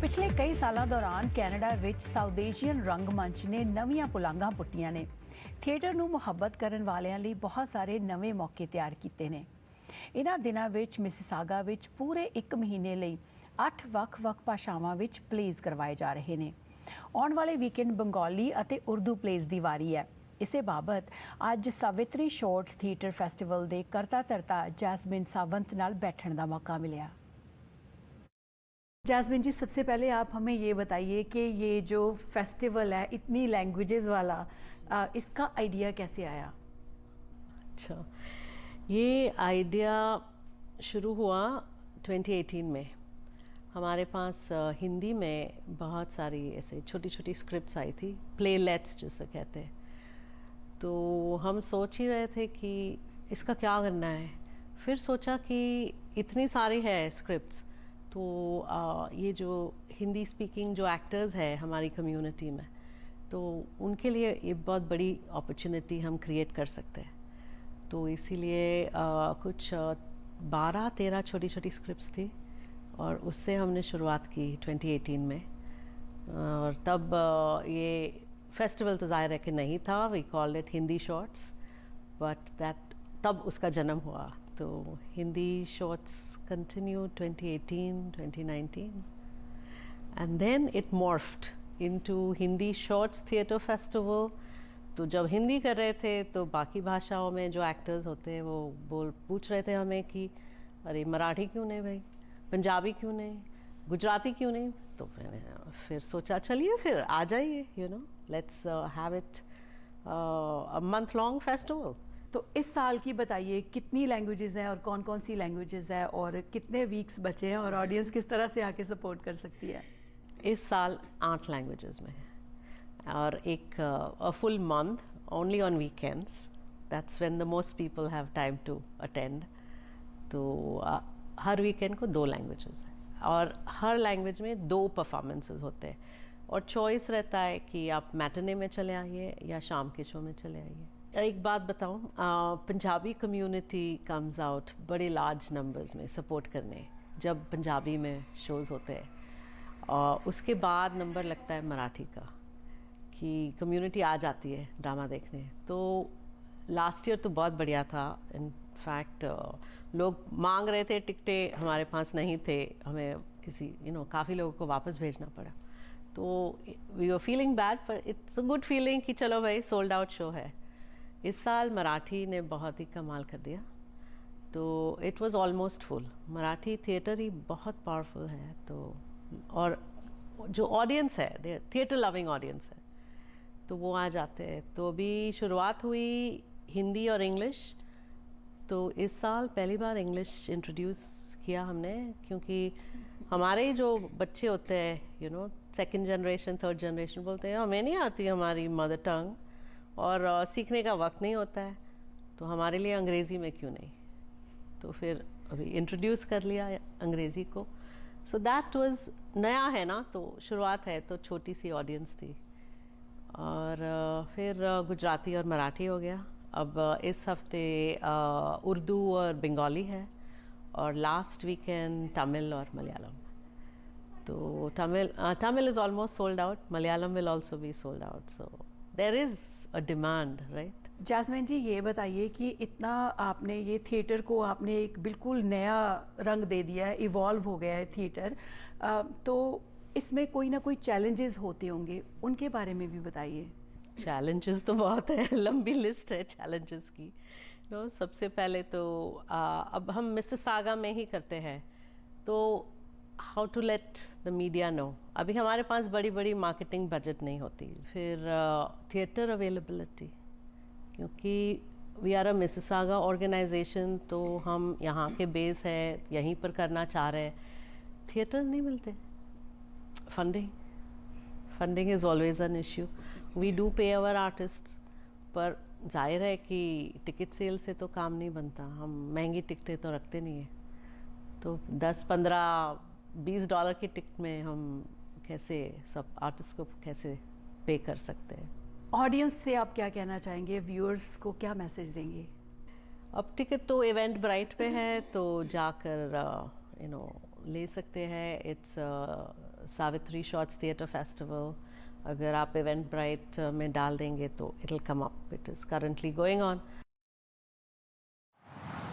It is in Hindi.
ਪਿਛਲੇ ਕਈ ਸਾਲਾਂ ਦੌਰਾਨ ਕੈਨੇਡਾ ਵਿੱਚ ਸਾਊਥ ਏਸ਼ੀਅਨ ਰੰਗਮੰਚ ਨੇ ਨਵੀਆਂ ਪੁਲਾਂਘਾਂ ਪੁੱਟੀਆਂ ਨੇ। ਥੀਏਟਰ ਨੂੰ ਮੁਹੱਬਤ ਕਰਨ ਵਾਲਿਆਂ ਲਈ ਬਹੁਤ ਸਾਰੇ ਨਵੇਂ ਮੌਕੇ ਤਿਆਰ ਕੀਤੇ ਨੇ। ਇਹਨਾਂ ਦਿਨਾਂ ਵਿੱਚ ਮਿਸਿਸਾਗਾ ਵਿੱਚ ਪੂਰੇ 1 ਮਹੀਨੇ ਲਈ 8 ਵੱਖ-ਵੱਖ ਭਾਸ਼ਾਵਾਂ ਵਿੱਚ ਪਲੇਜ਼ ਕਰਵਾਏ ਜਾ ਰਹੇ ਨੇ। ਆਉਣ ਵਾਲੇ ਵੀਕਐਂਡ ਬੰਗਾਲੀ ਅਤੇ ਉਰਦੂ ਪਲੇਜ਼ ਦੀ ਵਾਰੀ ਹੈ। ਇਸੇ ਬਾਬਤ ਅੱਜ ਸਾਵਿਤਰੀ ਸ਼ਾਰਟਸ ਥੀਏਟਰ ਫੈਸਟੀਵਲ ਦੇ ਕਰਤਾ ਧਰਤਾ जैस्मिन सावंत नाल बैठने का मौका मिला। जैस्मिन जी, सबसे पहले आप हमें ये बताइए कि ये जो फेस्टिवल है इतनी लैंग्वेजेस वाला, इसका आइडिया कैसे आया? अच्छा, ये आइडिया शुरू हुआ 2018 में। हमारे पास हिंदी में बहुत सारी ऐसे छोटी छोटी स्क्रिप्ट्स आई थी, प्लेलेट्स जिसे कहते हैं। तो हम सोच ही रहे थे कि इसका क्या करना है। फिर सोचा कि इतनी सारी है स्क्रिप्ट्स, तो ये जो हिंदी स्पीकिंग जो एक्टर्स है हमारी कम्युनिटी में, तो उनके लिए ये बहुत बड़ी अपॉर्चुनिटी हम क्रिएट कर सकते हैं। तो इसीलिए कुछ 12-13 छोटी छोटी स्क्रिप्ट्स थी और उससे हमने शुरुआत की 2018 में। और तब ये फेस्टिवल तो ज़ाहिर है कि नहीं था, we called it Hindi shorts, but that तब उसका जन्म हुआ। तो Hindi shorts continue 2018, 2019 and then it morphed into Hindi shorts theatre festival. तो जब हिंदी कर रहे थे तो बाकी भाषाओं में जो एक्टर्स होते हैं वो पूछ रहे थे हमें कि अरे मराठी क्यों नहीं भाई, पंजाबी क्यों नहीं, गुजराती क्यों नहीं। तो फिर सोचा चलिए फिर आ जाइए, you know, let's have it a month long festival. तो इस साल की बताइए कितनी लैंग्वेजेस हैं और कौन कौन सी लैंग्वेजेस हैं और कितने वीक्स बचे हैं और ऑडियंस किस तरह से आके सपोर्ट कर सकती है? इस साल 8 लैंग्वेजेस में है और एक a full month only on weekends. That's when the most people have time to attend. तो हर वीकेंड को 2 लैंग्वेजेस है और हर लैंग्वेज में 2 परफॉर्मेंसेस होते हैं और चॉइस रहता है कि आप मैटने में चले आइए या शाम के शो में चले आइए। एक बात बताऊं, पंजाबी कम्युनिटी कम्स आउट बड़े लार्ज नंबर्स में सपोर्ट करने जब पंजाबी में शोज़ होते हैं। और उसके बाद नंबर लगता है मराठी का कि कम्युनिटी आ जाती है ड्रामा देखने। तो लास्ट ईयर तो बहुत बढ़िया था। इनफैक्ट लोग मांग रहे थे टिकटें, हमारे पास नहीं थे, हमें किसी काफ़ी लोगों को वापस भेजना पड़ा। तो वी वर फीलिंग बैड, पर इट्स अ गुड फीलिंग कि चलो भाई सोल्ड आउट शो है। इस साल मराठी ने बहुत ही कमाल कर दिया, तो it was almost full. Marathi theatre ही बहुत पावरफुल है। तो और जो ऑडियंस है, थिएटर लविंग ऑडियंस है, तो वो आ जाते हैं। तो अभी शुरुआत हुई हिंदी और इंग्लिश। तो इस साल पहली बार इंग्लिश इंट्रोड्यूस किया हमने, क्योंकि हमारे जो बच्चे होते हैं सेकंड जनरेशन, थर्ड जनरेशन, बोलते हैं हमें नहीं आती हमारी मदर टंग और सीखने का वक्त नहीं होता है, तो हमारे लिए अंग्रेज़ी में क्यों नहीं। तो फिर अभी इंट्रोड्यूस कर लिया अंग्रेज़ी को। सो दैट वाज नया है ना, तो शुरुआत है, तो छोटी सी ऑडियंस थी। और फिर गुजराती और मराठी हो गया। अब इस हफ्ते उर्दू और बंगाली है और लास्ट वीकेंड तमिल और मलयालम। तो Tamil is almost sold out, Malayalam will also be sold out. So there is a demand, right. Jasmine ji, ये बताइए कि इतना आपने ये थिएटर को आपने एक बिल्कुल नया रंग दे दिया है, इवॉल्व हो गया है थिएटर, तो इसमें कोई ना कोई चैलेंजेस होते होंगे, उनके बारे में भी बताइए। चैलेंजेस तो बहुत है, लंबी लिस्ट है चैलेंजेस की। सबसे पहले तो अब हम मिसिसागा में ही करते हैं, तो how to let the media know. अभी हमारे पास बड़ी बड़ी मार्केटिंग बजट नहीं होती। फिर थिएटर अवेलेबिलिटी, क्योंकि we are a Mississauga organisation, तो हम यहाँ के बेस है, यहीं पर करना चाह रहे हैं। थिएटर नहीं मिलते। Funding is always an issue. We do pay our artists, पर जाहिर है कि टिकट सेल से तो काम नहीं बनता। हम महंगी टिकटें तो रखते नहीं हैं। तो 10, 15, $20 की टिकट में हम कैसे सब आर्टिस्ट को कैसे पे कर सकते हैं। ऑडियंस से आप क्या कहना चाहेंगे, व्यूअर्स को क्या मैसेज देंगे? अब टिकट तो इवेंट ब्राइट पे है, तो जाकर ले सकते हैं। It's Savitri shorts theatre festival, अगर आप इवेंट ब्राइट में डाल देंगे तो it will come up. It is currently going on.